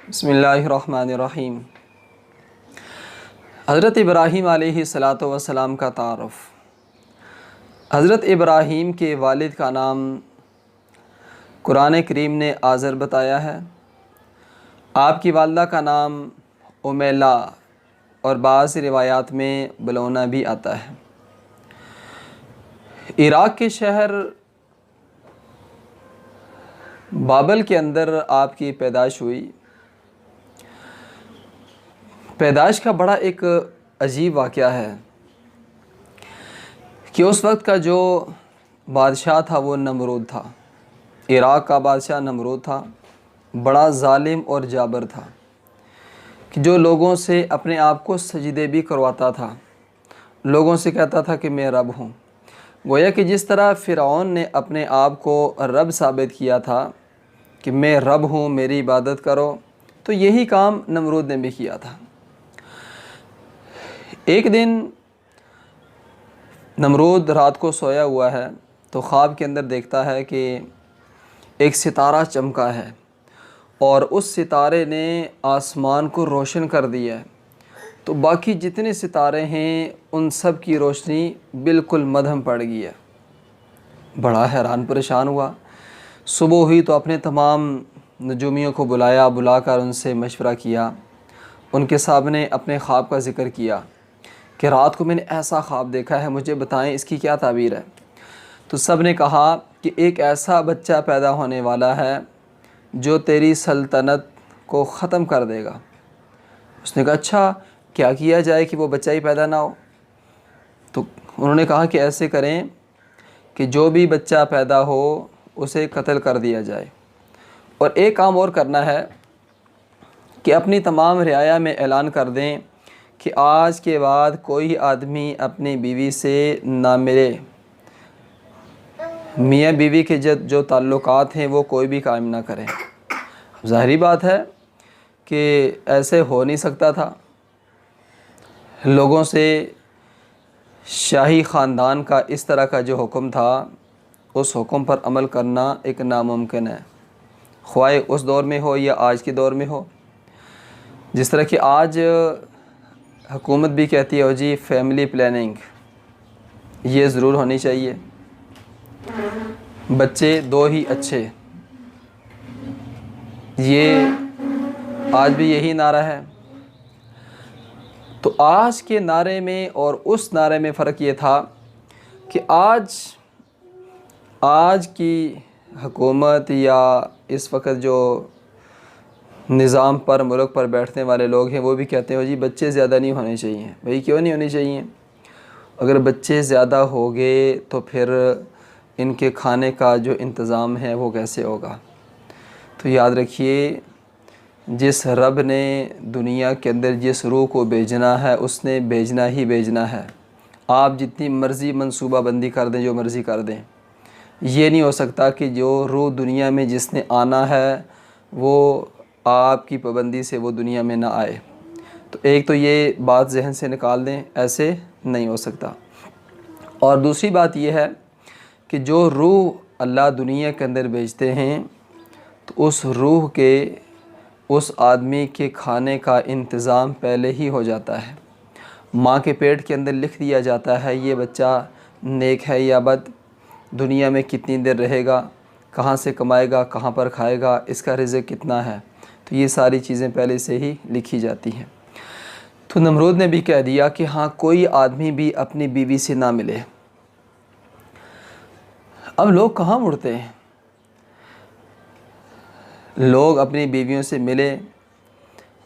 बिस्मिल्लाहिर्रहमानिर्रहीम। हज़रत इब्राहीम अलैहिस्सलातु वस्सलाम का तारुफ़। हज़रत इब्राहीम के वालिद का नाम कुरान करीम ने आज़र बताया है। आपकी वालदा का नाम उमैला और बाज़ रिवायात में बलौना भी आता है। इराक़ के शहर बाबल के अंदर आपकी पैदाइश हुई। पैदाइश का बड़ा एक अजीब वाक़या है कि उस वक्त का जो बादशाह था वो नमरूद था। इराक़ का बादशाह नमरूद था। बड़ा ज़ालिम और जाबर था कि जो लोगों से अपने आप को सजदे भी करवाता था। लोगों से कहता था कि मैं रब हूँ। गोया कि जिस तरह फ़िरऔन ने अपने आप को रब साबित किया था कि मैं रब हूँ, मेरी इबादत करो, तो यही काम नमरूद ने भी किया था। एक दिन नमरूद रात को सोया हुआ है तो ख्वाब के अंदर देखता है कि एक सितारा चमका है और उस सितारे ने आसमान को रोशन कर दिया है। तो बाकी जितने सितारे हैं उन सब की रोशनी बिल्कुल मद्धम पड़ गई है। बड़ा हैरान परेशान हुआ। सुबह हुई तो अपने तमाम नजूमियों को बुलाकर उनसे मशवरा किया। उनके सामने अपने ख्वाब का ज़िक्र किया कि रात को मैंने ऐसा ख्वाब देखा है, मुझे बताएं इसकी क्या ताबीर है। तो सब ने कहा कि एक ऐसा बच्चा पैदा होने वाला है जो तेरी सल्तनत को ख़त्म कर देगा। उसने कहा अच्छा क्या किया जाए कि वो बच्चा ही पैदा ना हो। तो उन्होंने कहा कि ऐसे करें कि जो भी बच्चा पैदा हो उसे कत्ल कर दिया जाए, और एक काम और करना है कि अपनी तमाम रियाया में ऐलान कर दें कि आज के बाद कोई आदमी अपनी बीवी से ना मिले। मियाँ बीवी के जो ताल्लुकात हैं वो कोई भी कायम ना करें। ज़ाहिरी बात है कि ऐसे हो नहीं सकता था। लोगों से शाही ख़ानदान का इस तरह का जो हुक्म था उस हुक्म पर अमल करना एक नामुमकिन है, ख्वाह उस दौर में हो या आज के दौर में हो। जिस तरह कि आज हुकूमत भी कहती है जी फैमिली प्लानिंग ये ज़रूर होनी चाहिए, बच्चे दो ही अच्छे, ये आज भी यही नारा है। तो आज के नारे में और उस नारे में फ़र्क ये था कि आज की हुकूमत या इस वक्त जो निज़ाम पर मुल्क पर बैठने वाले लोग हैं वो भी कहते हैं जी बच्चे ज़्यादा नहीं होने चाहिए। भाई क्यों नहीं होने चाहिए? अगर बच्चे ज़्यादा हो गए तो फिर इनके खाने का जो इंतज़ाम है वो कैसे होगा। तो याद रखिए, जिस रब ने दुनिया के अंदर जिस रूह को भेजना है उसने भेजना ही भेजना है। आप जितनी मर्ज़ी मनसूबाबंदी कर दें, जो मर्ज़ी कर दें, ये नहीं हो सकता कि जो रूह दुनिया में जिसने आना है वो आपकी पाबंदी से वो दुनिया में ना आए। तो एक तो ये बात जहन से निकाल दें, ऐसे नहीं हो सकता। और दूसरी बात यह है कि जो रूह अल्लाह दुनिया के अंदर भेजते हैं तो उस रूह के उस आदमी के खाने का इंतज़ाम पहले ही हो जाता है। माँ के पेट के अंदर लिख दिया जाता है ये बच्चा नेक है या बद, दुनिया में कितनी देर रहेगा, कहाँ से कमाएगा, कहाँ पर खाएगा, इसका रिज़्क़ कितना है। तो ये सारी चीज़ें पहले से ही लिखी जाती हैं। तो नमरूद ने भी कह दिया कि हाँ कोई आदमी भी अपनी बीवी से ना मिले। अब लोग कहाँ मुड़ते हैं? लोग अपनी बीवियों से मिले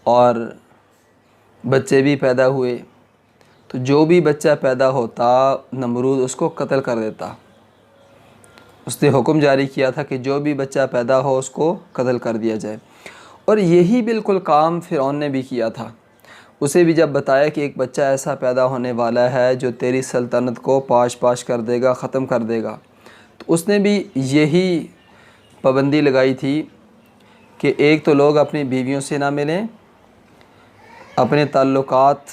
और बच्चे भी पैदा हुए, तो जो भी बच्चा पैदा होता नमरूद उसको कत्ल कर देता। उसने हुक्म जारी किया था कि जो भी बच्चा पैदा हो उसको कत्ल कर दिया जाए। और यही बिल्कुल काम फ़िरऔन ने भी किया था। उसे भी जब बताया कि एक बच्चा ऐसा पैदा होने वाला है जो तेरी सल्तनत को पाश पाश कर देगा, ख़त्म कर देगा, तो उसने भी यही पाबंदी लगाई थी कि एक तो लोग अपनी बीवियों से ना मिलें, अपने ताल्लुकात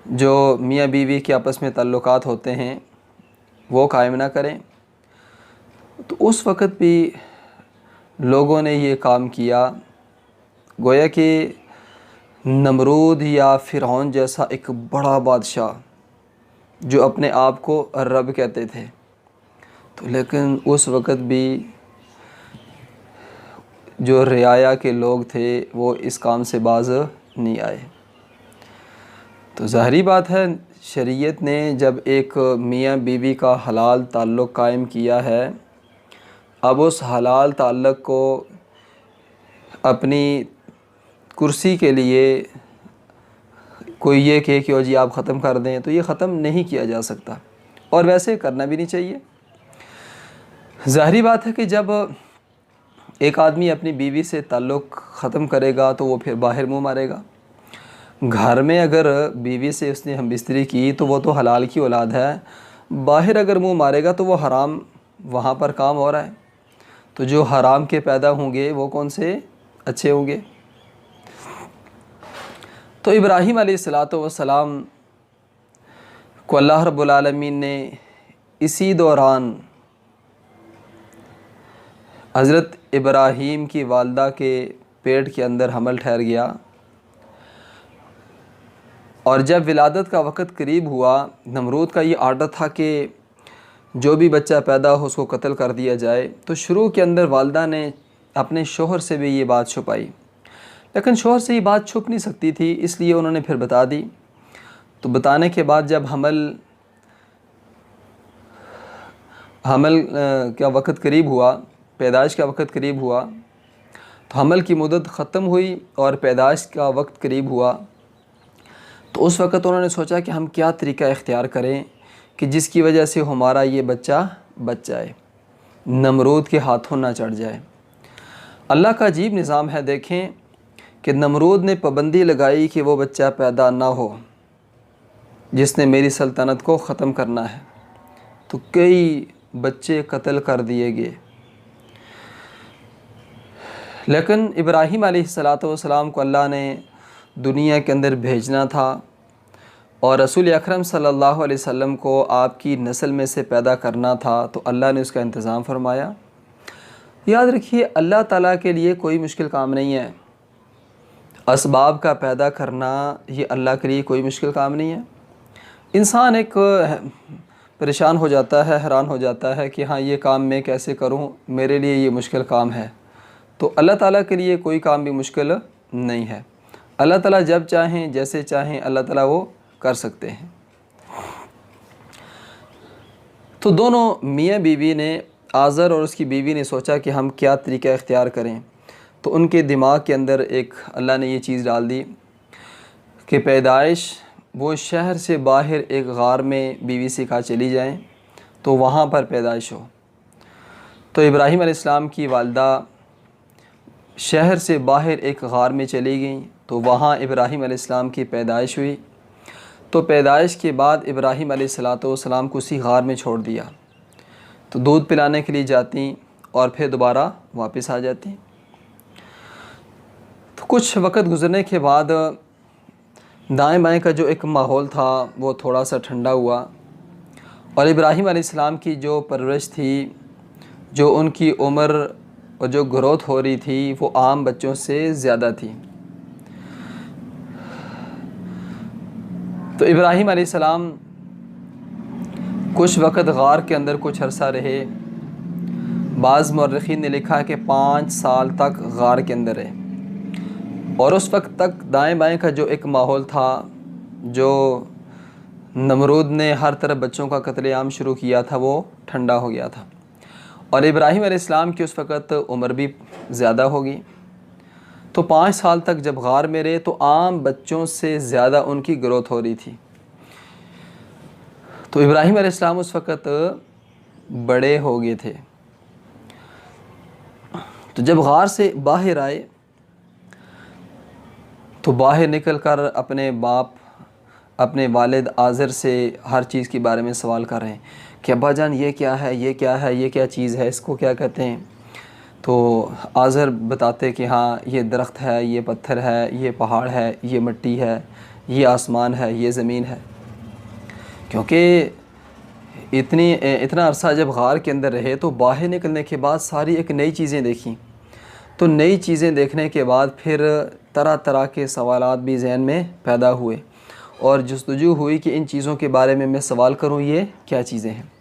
जो मियाँ बीवी के आपस में ताल्लुकात होते हैं वो कायम ना करें। तो उस वक़्त भी लोगों ने ये काम किया गोया कि नमरूद या फ़िरौन जैसा एक बड़ा बादशाह जो अपने आप को रब कहते थे, तो लेकिन उस वक़्त भी जो रियाया के लोग थे वो इस काम से बाज़ नहीं आए। तो ज़ाहिरी बात है, शरीयत ने जब एक मियाँ बीवी का हलाल ताल्लुक़ कायम किया है, अब उस हलाल ताल्लुक़ को अपनी कुर्सी के लिए कोई ये कहे कि ओ जी आप ख़त्म कर दें, तो ये ख़त्म नहीं किया जा सकता और वैसे करना भी नहीं चाहिए। ज़ाहिरी बात है कि जब एक आदमी अपनी बीवी से ताल्लुक़ ख़त्म करेगा तो वो फिर बाहर मुँह मारेगा। घर में अगर बीवी से उसने हमबिस्तरी की तो वो तो हलाल की औलाद है, बाहर अगर मुँह मारेगा तो वो हराम वहाँ पर काम हो रहा है। तो जो हराम के पैदा होंगे वो कौन से अच्छे होंगे। तो इब्राहीम अलैहिस्सलातु वस्सलाम को अल्लाह रब्बुल आलमीन ने इसी दौरान हज़रत इब्राहीम की वालदा के पेट के अंदर हमल ठहर गया और जब विलादत का वक़्त करीब हुआ, नमरूद का ये आर्डर था कि जो भी बच्चा पैदा हो उसको कत्ल कर दिया जाए। तो शुरू के अंदर वालदा ने अपने शोहर से भी ये बात छुपाई, लेकिन शोहर से ये बात छुप नहीं सकती थी, इसलिए उन्होंने फिर बता दी। तो बताने के बाद जब हमल का वक़्त करीब हुआ, पैदाइश का वक़्त करीब हुआ, तो हमल की मुद्दत ख़त्म हुई और पैदाइश का वक्त करीब हुआ। तो उस वक़्त उन्होंने सोचा कि हम क्या तरीका इख्तियार करें कि जिसकी वजह से हमारा ये बच्चा बच जाए, नमरूद के हाथों ना चढ़ जाए। अल्लाह का अजीब निज़ाम है। देखें कि नमरूद ने पाबंदी लगाई कि वो बच्चा पैदा ना हो जिसने मेरी सल्तनत को ख़त्म करना है, तो कई बच्चे कत्ल कर दिए गए। लेकिन इब्राहीम अलैहिस्सलातु वस्सलाम को अल्लाह ने दुनिया के अंदर भेजना था और रसूल अकरम सल्लल्लाहु अलैहि वसल्लम को आपकी नस्ल में से पैदा करना था, तो अल्लाह ने उसका इंतज़ाम फरमाया। याद रखिए, अल्लाह ताला के लिए कोई मुश्किल काम नहीं है। असबाब का पैदा करना ये अल्लाह के लिए कोई मुश्किल काम नहीं है। इंसान एक परेशान हो जाता है, हैरान हो जाता है कि हाँ ये काम मैं कैसे करूँ, मेरे लिए ये मुश्किल काम है। तो अल्लाह ताला के लिए कोई काम भी मुश्किल नहीं है। अल्लाह ताला जब चाहें जैसे चाहें अल्लाह ताला वो कर सकते हैं। तो दोनों मियाँ बीवी ने, आज़र और उसकी बीवी ने सोचा कि हम क्या तरीका इख्तियार करें। तो उनके दिमाग के अंदर एक अल्लाह ने ये चीज़ डाल दी कि पैदाइश वो शहर से बाहर एक गार में बीवी से कहा चली जाएं तो वहाँ पर पैदाइश हो। तो इब्राहीम अलैहिस्सलाम की वालदा शहर से बाहर एक गार में चली गई, तो वहाँ इब्राहीम अलैहिस्सलाम की पैदाइश हुई। तो पैदाइश के बाद इब्राहीम अलैहिस्सलातु वस्सलाम को उसी गार में छोड़ दिया। तो दूध पिलाने के लिए जाती और फिर दोबारा वापस आ जाती। तो कुछ वक़्त गुज़रने के बाद दाएं बाएं का जो एक माहौल था वो थोड़ा सा ठंडा हुआ और इब्राहीम अलैहिस्सलाम की जो परवरिश थी, जो उनकी उम्र और जो ग्रोथ हो रही थी, वो आम बच्चों से ज़्यादा थी। तो इब्राहीम अलैहिस्सलाम कुछ वक़्त गार के अंदर कुछ अरसा रहे। बाज़ मुअर्रिखीन ने लिखा है कि 5 साल तक गार के अंदर रहे और उस वक्त तक दाएं बाएं का जो एक माहौल था, जो नमरूद ने हर तरफ बच्चों का कत्लेआम शुरू किया था, वो ठंडा हो गया था और इब्राहीम अलैहिस्सलाम की उस वक़्त उम्र भी ज़्यादा होगी। तो 5 साल तक जब गार में रहे तो आम बच्चों से ज़्यादा उनकी ग्रोथ हो रही थी। तो इब्राहीम अलैहिस्सलाम उस वक़्त बड़े हो गए थे। तो जब गार से बाहर आए तो बाहर निकल कर अपने बाप, अपने वालिद आज़र से हर चीज़ के बारे में सवाल कर रहे हैं कि अब्बा जान ये क्या है, ये क्या है, ये क्या चीज़ है, इसको क्या कहते हैं। तो आज़र बताते कि हाँ ये दरख्त है, ये पत्थर है, ये पहाड़ है, ये मिट्टी है, ये आसमान है, ये ज़मीन है। क्योंकि इतना अरसा जब गार के अंदर रहे तो बाहर निकलने के बाद सारी एक नई चीज़ें देखी। तो नई चीज़ें देखने के बाद फिर तरह तरह के सवालात भी ज़हन में पैदा हुए और जस्तजू हुई कि इन चीज़ों के बारे में मैं सवाल करूं, ये क्या चीज़ें हैं।